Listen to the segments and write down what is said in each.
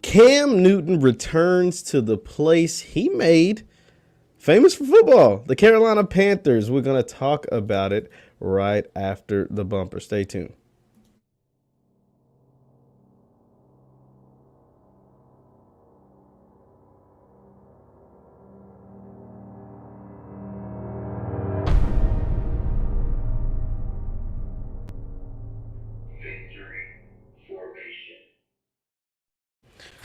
Cam Newton returns to the place he made famous for football, the Carolina Panthers. We're going to talk about it right after the bumper. Stay tuned.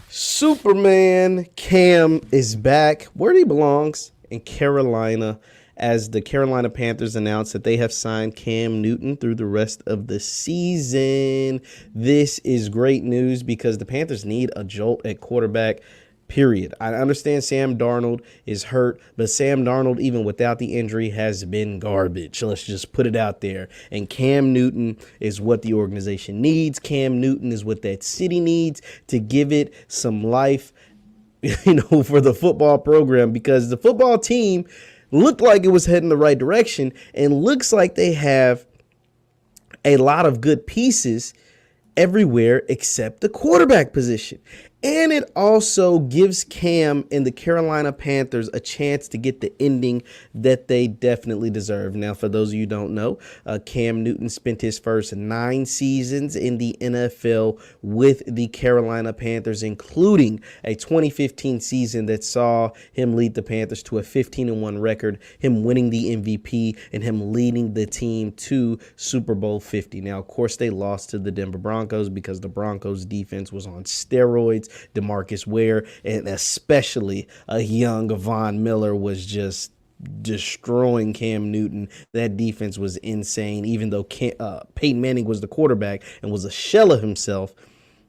Superman Cam is back where he belongs, in Carolina, as the Carolina Panthers announced that they have signed Cam Newton through the rest of the season. This is great news because the Panthers need a jolt at quarterback. Period. I understand Sam Darnold is hurt, but Sam Darnold, even without the injury, has been garbage. Let's just put it out there. And Cam Newton is what the organization needs. Cam Newton is what that city needs to give it some life, for the football program, because the football team looked like it was heading the right direction and looks like they have a lot of good pieces everywhere except the quarterback position. And it also gives Cam and the Carolina Panthers a chance to get the ending that they definitely deserve. Now, for those of you who don't know, Cam Newton spent his first 9 seasons in the NFL with the Carolina Panthers, including a 2015 season that saw him lead the Panthers to a 15-1 record, him winning the MVP, and him leading the team to Super Bowl 50. Now, of course, they lost to the Denver Broncos because the Broncos defense was on steroids. DeMarcus Ware and especially a young Von Miller was just destroying Cam Newton. That defense was insane. Even though Peyton Manning was the quarterback and was a shell of himself,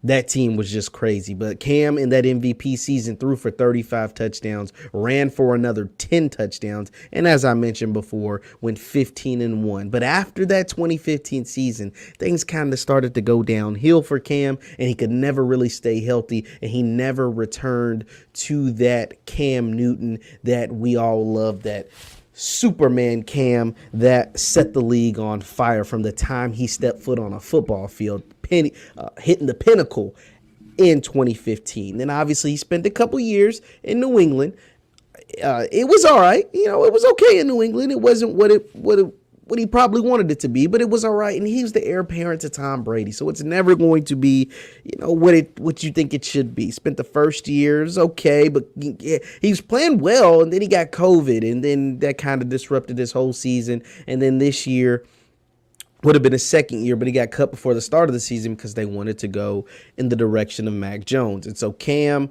that team was just crazy. But Cam in that MVP season threw for 35 touchdowns, ran for another 10 touchdowns, and as I mentioned before, went 15-1. But after that 2015 season, things kind of started to go downhill for Cam, and he could never really stay healthy, and he never returned to that Cam Newton that we all love, that Superman Cam that set the league on fire from the time he stepped foot on a football field, hitting the pinnacle in 2015. Then obviously he spent a couple years in New England. It was all right. It was okay in New England. It wasn't what he probably wanted it to be, but it was all right. And he was the heir apparent to Tom Brady, so it's never going to be, what you think it should be. Spent the first years okay, but he was playing well, and then he got COVID, and then that kind of disrupted his whole season. And then this year would have been his second year, but he got cut before the start of the season because they wanted to go in the direction of Mac Jones. And so Cam,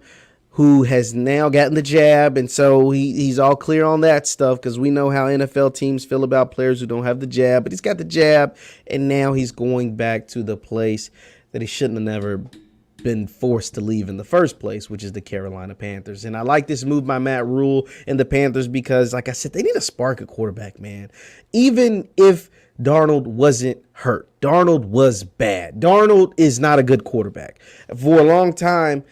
who has now gotten the jab, and so he's all clear on that stuff, because we know how NFL teams feel about players who don't have the jab, but he's got the jab, and now he's going back to the place that he shouldn't have never been forced to leave in the first place, which is the Carolina Panthers. And I like this move by Matt Rule and the Panthers because, like I said, they need a spark at quarterback, man. Even if Darnold wasn't hurt, Darnold was bad. Darnold is not a good quarterback. For a long time,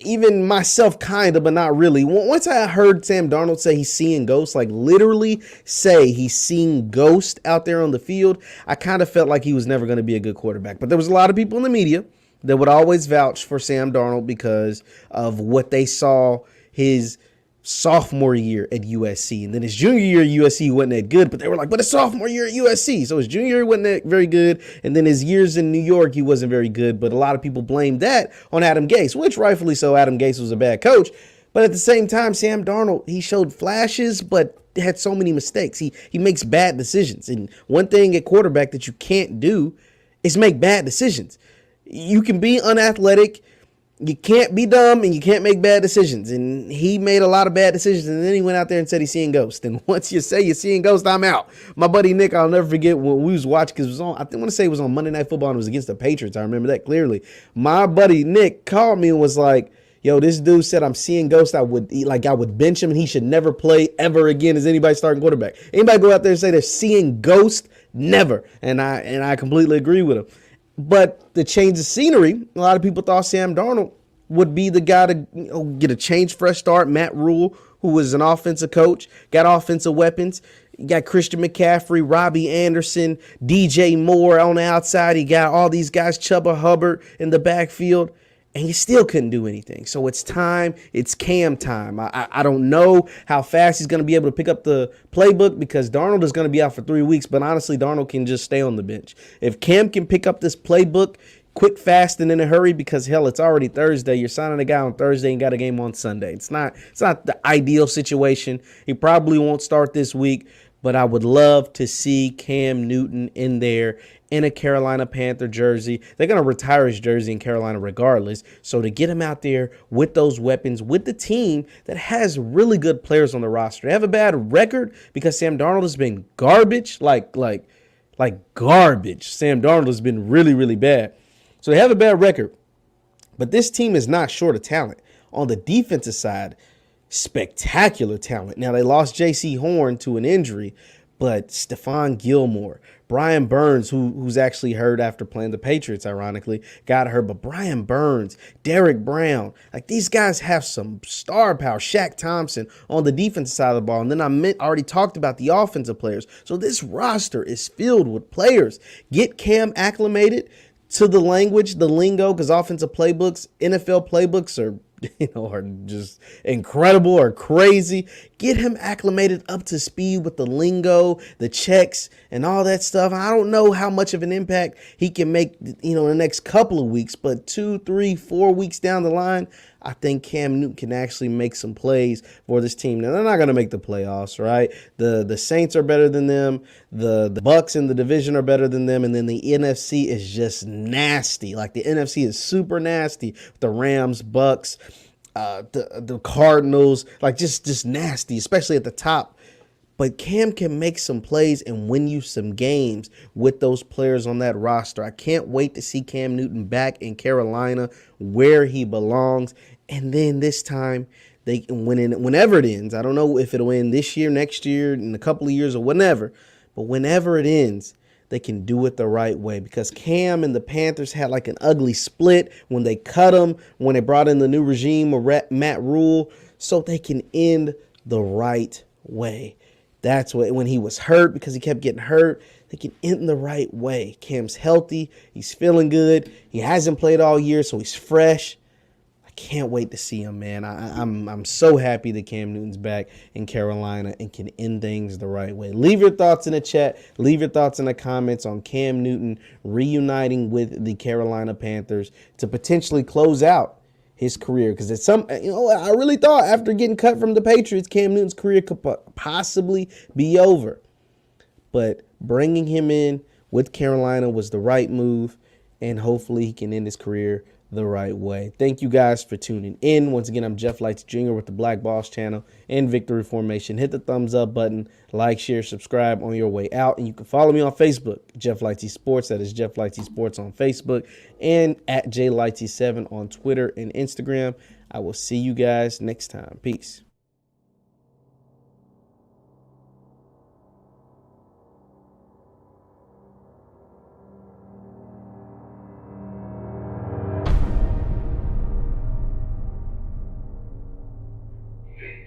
even myself kind of, but not really. Once I heard Sam Darnold say he's seeing ghosts, like literally say he's seeing ghosts out there on the field, I kind of felt like he was never going to be a good quarterback. But there was a lot of people in the media that would always vouch for Sam Darnold because of what they saw his sophomore year at USC. And then his junior year at USC he wasn't that good, but they were like, but his sophomore year at USC. So his junior year wasn't that very good. And then his years in New York, he wasn't very good. But a lot of people blamed that on Adam Gase, which rightfully so. Adam Gase was a bad coach. But at the same time, Sam Darnold, he showed flashes, but had so many mistakes. He makes bad decisions. And one thing at quarterback that you can't do is make bad decisions. You can be unathletic, you can't be dumb, and you can't make bad decisions. And he made a lot of bad decisions, and then he went out there and said he's seeing ghosts. And once you say you're seeing ghosts, I'm out. My buddy Nick, I'll never forget when we was watching, because it was on, I want to say it was on Monday Night Football, and it was against the Patriots. I remember that clearly. My buddy Nick called me and was like, yo, this dude said I'm seeing ghosts. I would bench him, and he should never play ever again as anybody starting quarterback. Anybody go out there and say they're seeing ghosts? Never. And I completely agree with him. But the change of scenery, a lot of people thought Sam Darnold would be the guy to get a change, fresh start. Matt Rule, who was an offensive coach, got offensive weapons. You got Christian McCaffrey, Robbie Anderson, DJ Moore on the outside. He got all these guys, Chuba Hubbard in the backfield. and you still couldn't do anything. So it's time. It's Cam time. I don't know how fast he's going to be able to pick up the playbook because Darnold is going to be out for 3 weeks. But honestly, Darnold can just stay on the bench. If Cam can pick up this playbook quick, fast, and in a hurry, because hell, it's already Thursday. You're signing a guy on Thursday and got a game on Sunday. It's not the ideal situation. He probably won't start this week, but I would love to see Cam Newton in there in a Carolina Panther jersey. They're going to retire his jersey in Carolina regardless. So to get him out there with those weapons, with the team that has really good players on the roster. They have a bad record because Sam Darnold has been garbage, like garbage. Sam Darnold has been really, really bad. So they have a bad record. But this team is not short of talent. On the defensive side, spectacular talent. Now, they lost J.C. Horn to an injury, but Stephon Gilmore, Brian Burns, who's actually hurt after playing the Patriots, ironically, got hurt. But Brian Burns, Derek Brown, like these guys have some star power. Shaq Thompson on the defensive side of the ball. And then I already talked about the offensive players. So this roster is filled with players. Get Cam acclimated to the language, the lingo, because offensive playbooks, NFL playbooks are just incredible or crazy. Get him acclimated up to speed with the lingo, the checks, and all that stuff. I don't know how much of an impact he can make, in the next couple of weeks, but 2, 3, 4 weeks down the line, I think Cam Newton can actually make some plays for this team. Now, they're not going to make the playoffs, right? The Saints are better than them. The Bucks in the division are better than them. And then the NFC is just nasty. Like, the NFC is super nasty. The Rams, Bucks, the Cardinals, like just nasty, especially at the top. But Cam can make some plays and win you some games with those players on that roster. I can't wait to see Cam Newton back in Carolina where he belongs. And then this time, they can win it whenever it ends. I don't know if it'll end this year, next year, in a couple of years or whenever. But whenever it ends, they can do it the right way. Because Cam and the Panthers had like an ugly split when they cut him, when they brought in the new regime of Matt Rule. So they can end the right way. That's what, when he was hurt, because he kept getting hurt, they can end the right way. Cam's healthy. He's feeling good. He hasn't played all year, so he's fresh. I can't wait to see him, man. I'm so happy that Cam Newton's back in Carolina and can end things the right way. Leave your thoughts in the chat. Leave your thoughts in the comments on Cam Newton reuniting with the Carolina Panthers to potentially close out his career, because it's I really thought after getting cut from the Patriots, Cam Newton's career could possibly be over. But bringing him in with Carolina was the right move, and hopefully he can end his career the right way. Thank you guys for tuning in. Once again, I'm Jeff Lightsy Jr. with the Black Boss channel and Victory Formation. Hit the thumbs up button, like, share, subscribe on your way out. And you can follow me on Facebook, Jeff Lightsy Sports. That is Jeff Lightsy Sports on Facebook, and at JLightsy7 on Twitter and Instagram. I will see you guys next time. Peace.